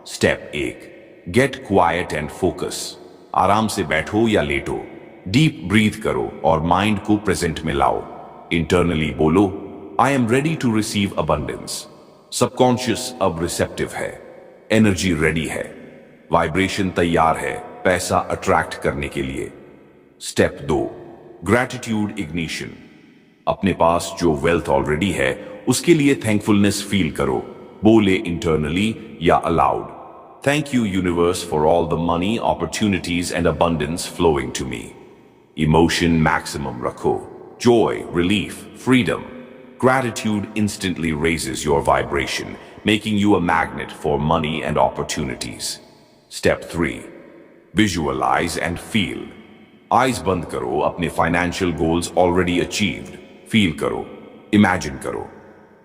Step 1, get quiet and focus. आराम से बैठो या लेटो, डीप ब्रीथ करो और माइंड को प्रेजेंट में लाओ। इंटरनली बोलो, I am ready to receive abundance. Subconscious अब रिसेप्टिव है, एनर्जी रेडी है, वाइब्रेशन तैयार है पैसा अट्रैक्ट करने के लिए। Step 2, gratitude ignition. अपने पास जो वेल्थ ऑलरेडी है उसके लिए थैंकफुलनेस फील करो। बोले इंटरनली या aloud, thank you universe for all the money, opportunities and abundance flowing to me. Emotion maximum रखो, joy, relief, freedom. Gratitude instantly raises your vibration, making you a magnet for money and opportunities. Step 3, visualize and feel. Eyes बंद करो, अपने financial goals already achieved. Feel करो, imagine करो.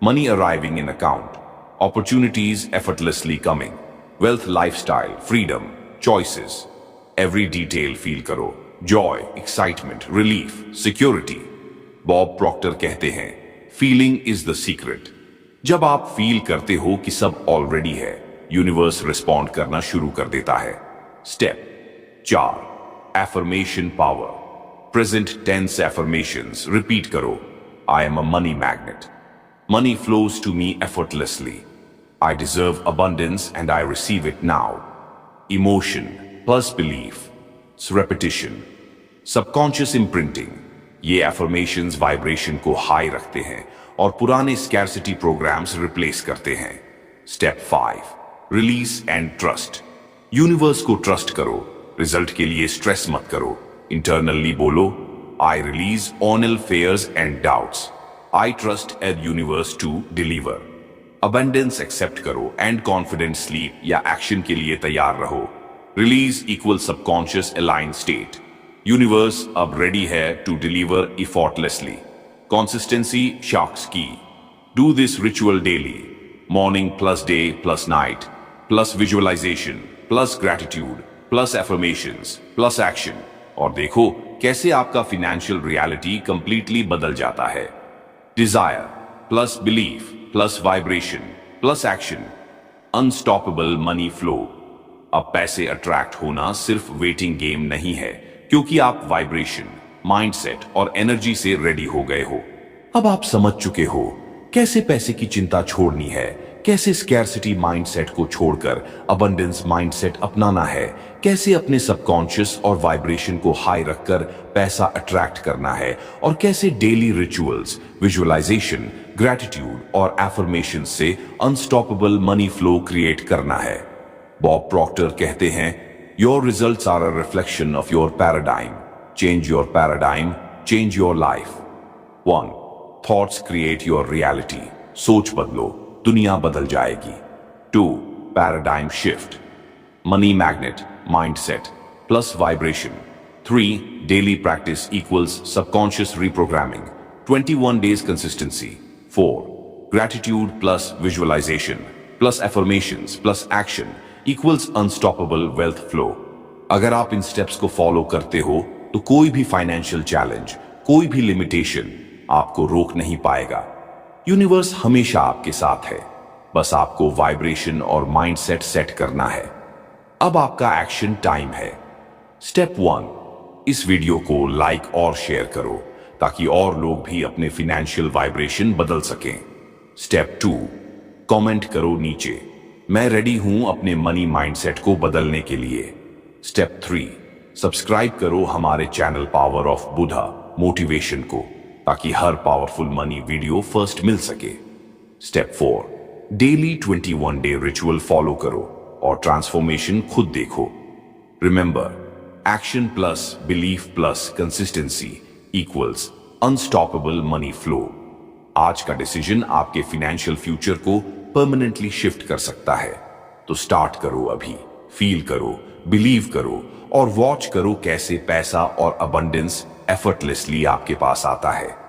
Money arriving in account, opportunities effortlessly coming, wealth, lifestyle, freedom, choices. Every detail feel करो, joy, excitement, relief, security. Bob Proctor कहते हैं, फीलिंग इज द सीक्रेट। जब आप फील करते हो कि सब ऑलरेडी है, यूनिवर्स रिस्पॉन्ड करना शुरू कर देता है। Step 4, affirmation power. Present tense affirmations repeat करो। I am a money magnet, money flows to me effortlessly, I deserve abundance and I receive it now. Emotion plus belief, repetition, subconscious imprinting. ये एफर्मेशंस वाइब्रेशन को हाई रखते हैं और पुराने स्कैर्सिटी प्रोग्राम्स रिप्लेस करते हैं। Step 5, release and trust. Universe को ट्रस्ट करो, रिजल्ट के लिए स्ट्रेस मत करो। इंटरनली बोलो, I release all fears and doubts, I trust the universe to deliver. Abundance accept करो एंड कॉन्फिडेंट स्लीप या एक्शन के लिए तैयार रहो। Release equal subconscious align state. Universe अब रेडी है to deliver effortlessly. Consistency shocks key. Do this ritual daily. Morning plus day plus night plus visualization plus gratitude plus affirmations plus action. और देखो कैसे आपका financial reality completely बदल जाता है। Desire plus belief plus vibration plus action. Unstoppable money flow. अब पैसे अट्रैक्ट होना सिर्फ वेटिंग गेम नहीं है, क्योंकि आप वाइब्रेशन, माइंडसेट और एनर्जी से रेडी हो गए हो। अब आप समझ चुके हो कैसे पैसे की चिंता छोड़नी है, कैसे स्कैर्सिटी माइंडसेट को छोड़कर अबंडेंस माइंडसेट अपनाना है, कैसे अपने सबकॉन्शियस और वाइब्रेशन को हाई रखकर पैसा अट्रैक्ट करना है और कैसे डेली रिचुअल्स, विजुअलाइजेशन, ग्रैटिट्यूड और एफर्मेशन से अनस्टॉपेबल मनी फ्लो क्रिएट करना है। बॉब प्रॉक्टर कहते हैं, your results are a reflection of your paradigm. Change your paradigm, change your life. 1, thoughts create your reality. सोच बदलो, दुनिया बदल जाएगी। 2, paradigm shift. Money magnet, mindset, plus vibration. 3, daily practice equals subconscious reprogramming. 21 days consistency. 4, gratitude plus visualization, plus affirmations, plus action equals unstoppable wealth flow. अगर आप इन स्टेप्स को फॉलो करते हो तो कोई भी फाइनेंशियल चैलेंज, कोई भी लिमिटेशन आपको रोक नहीं पाएगा। यूनिवर्स हमेशा आपके साथ है, बस आपको वाइब्रेशन और माइंडसेट सेट करना है। अब आपका एक्शन टाइम है। स्टेप 1, इस वीडियो को लाइक और शेयर करो ताकि और लोग भी अपने फाइनेंशियल वाइब्रेशन बदल सकें। स्टेप 2, कमेंट करो नीचे, मैं रेडी हूं अपने मनी माइंडसेट को बदलने के लिए। स्टेप 3, सब्सक्राइब करो हमारे channel power of Buddha motivation को ताकि हर पावरफुल मनी वीडियो फर्स्ट मिल सके। Step 4, daily 21 day ritual follow करो। और ट्रांसफॉर्मेशन खुद देखो। Remember, action plus belief plus consistency equals unstoppable money flow. आज का डिसीजन आपके फाइनेंशियल फ्यूचर को परमानेंटली शिफ्ट कर सकता है। तो स्टार्ट करो अभी, फील करो, बिलीव करो और वॉच करो कैसे पैसा और अबंडेंस एफर्टलेसली आपके पास आता है।